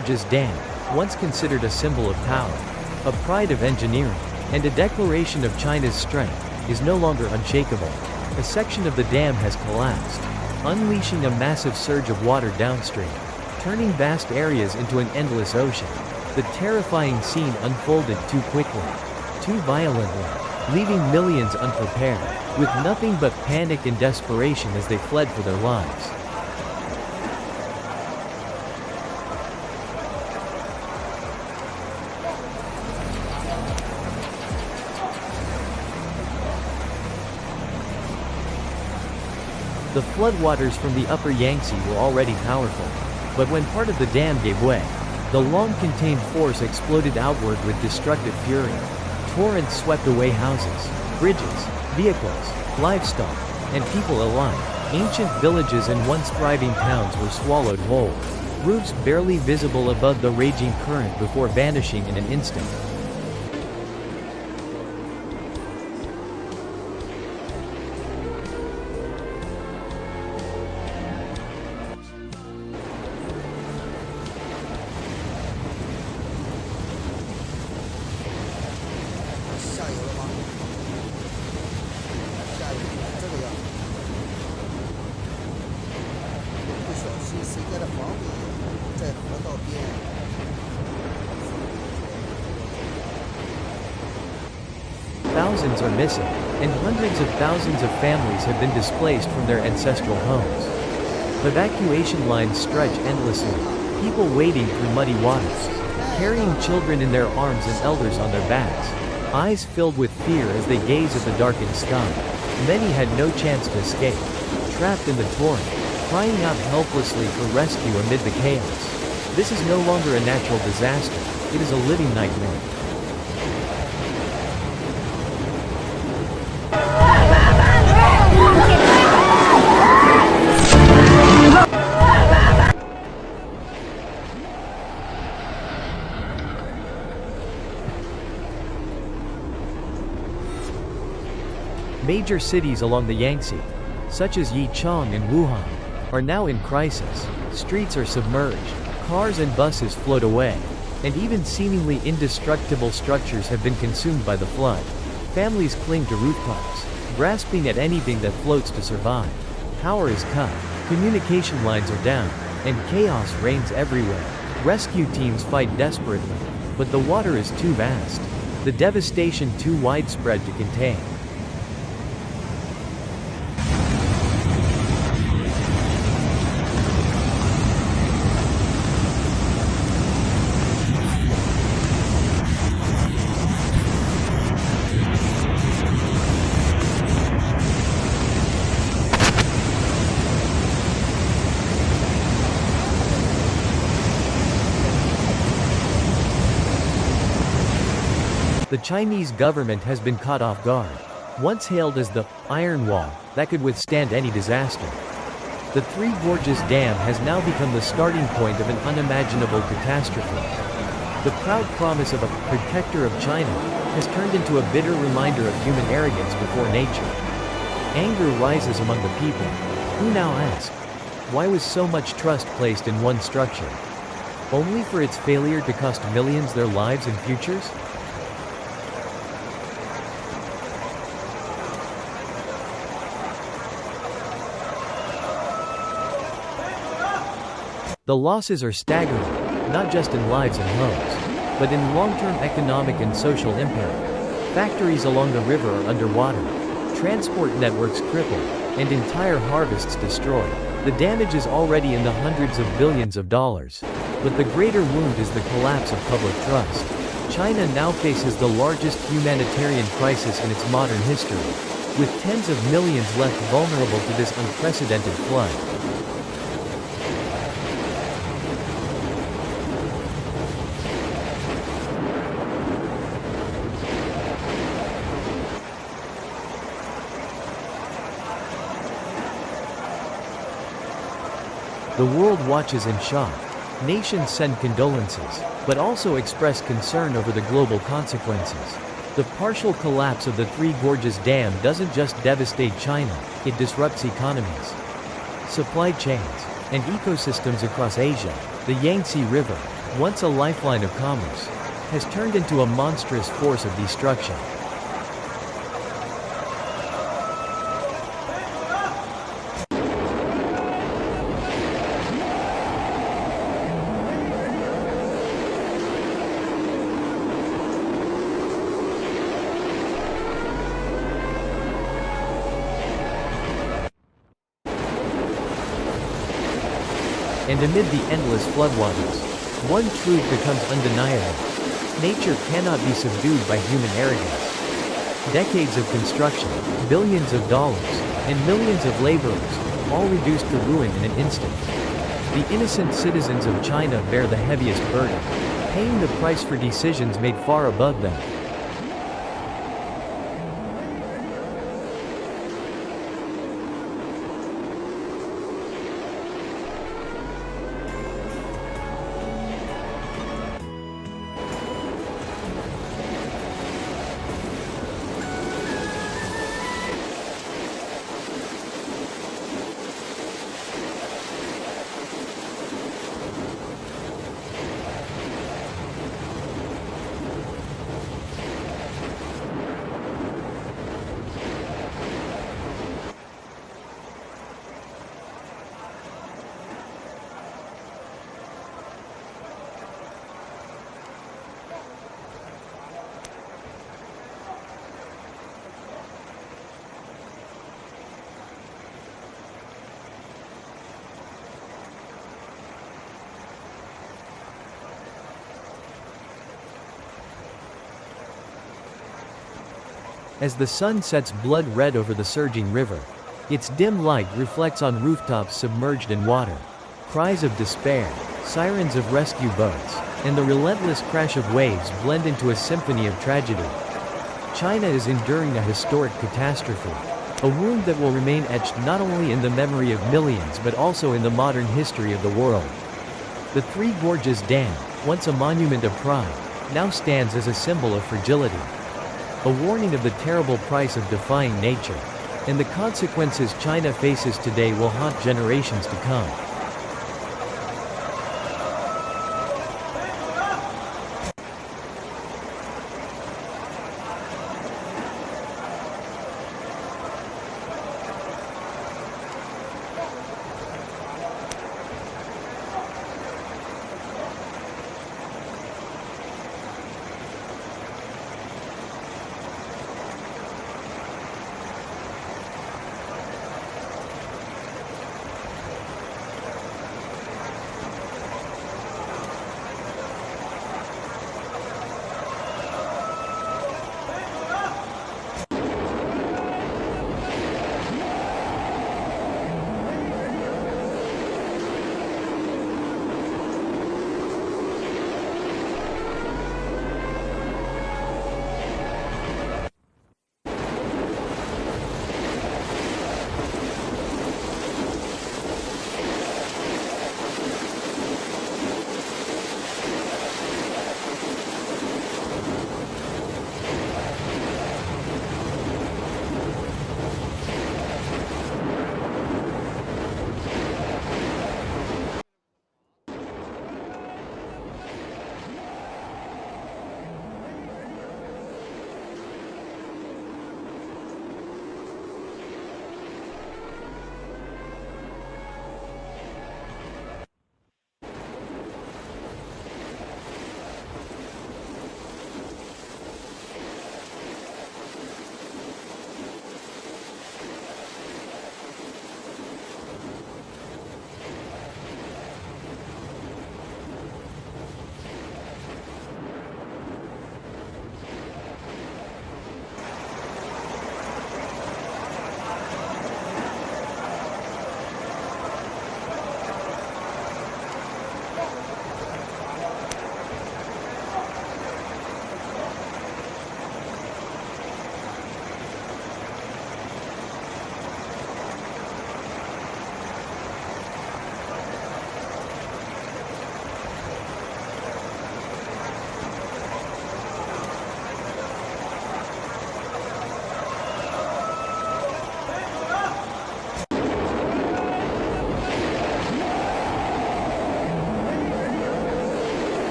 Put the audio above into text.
Gorges Dam, once considered a symbol of power, a pride of engineering, and a declaration of China's strength, is no longer unshakable. A section of the dam has collapsed, unleashing a massive surge of water downstream, turning vast areas into an endless ocean. The terrifying scene unfolded too quickly, too violently, leaving millions unprepared, with nothing but panic and desperation as they fled for their lives. The floodwaters from the upper Yangtze were already powerful, but when part of the dam gave way, the long-contained force exploded outward with destructive fury. Torrents swept away houses, bridges, vehicles, livestock, and people alike. Ancient villages and once thriving towns were swallowed whole, roofs barely visible above the raging current before vanishing in an instant. Thousands are missing, and hundreds of thousands of families have been displaced from their ancestral homes. Evacuation lines stretch endlessly, people wading through muddy waters, carrying children in their arms and elders on their backs, eyes filled with fear as they gaze at the darkened sky. Many had no chance to escape, trapped in the torrent, crying out helplessly for rescue amid the chaos. This is no longer a natural disaster, it is a living nightmare. Major cities along the Yangtze, such as Yichang and Wuhan, are now in crisis. Streets are submerged, cars and buses float away, and even seemingly indestructible structures have been consumed by the flood. Families cling to rooftops, grasping at anything that floats to survive. Power is cut, communication lines are down, and chaos reigns everywhere. Rescue teams fight desperately, but the water is too vast, the devastation too widespread to contain. The Chinese government has been caught off guard. Once hailed as the Iron Wall that could withstand any disaster, the Three Gorges Dam has now become the starting point of an unimaginable catastrophe. The proud promise of a protector of China has turned into a bitter reminder of human arrogance before nature. Anger rises among the people, who now ask, why was so much trust placed in one structure, only for its failure to cost millions their lives and futures? The losses are staggering, not just in lives and homes, but in long-term economic and social impact. Factories along the river are underwater, transport networks crippled, and entire harvests destroyed. The damage is already in the hundreds of billions of dollars. But the greater wound is the collapse of public trust. China now faces the largest humanitarian crisis in its modern history, with tens of millions left vulnerable to this unprecedented flood. The world watches in shock. Nations send condolences, but also express concern over the global consequences. The partial collapse of the Three Gorges Dam doesn't just devastate China, it disrupts economies, supply chains, and ecosystems across Asia. The Yangtze River, once a lifeline of commerce, has turned into a monstrous force of destruction. And amid the endless floodwaters, one truth becomes undeniable. Nature cannot be subdued by human arrogance. Decades of construction, billions of dollars, and millions of laborers, all reduced to ruin in an instant. The innocent citizens of China bear the heaviest burden, paying the price for decisions made far above them. As the sun sets blood red over the surging river, its dim light reflects on rooftops submerged in water. Cries of despair, sirens of rescue boats, and the relentless crash of waves blend into a symphony of tragedy. China is enduring a historic catastrophe, a wound that will remain etched not only in the memory of millions but also in the modern history of the world. The Three Gorges Dam, once a monument of pride, now stands as a symbol of fragility. A warning of the terrible price of defying nature, and the consequences China faces today will haunt generations to come.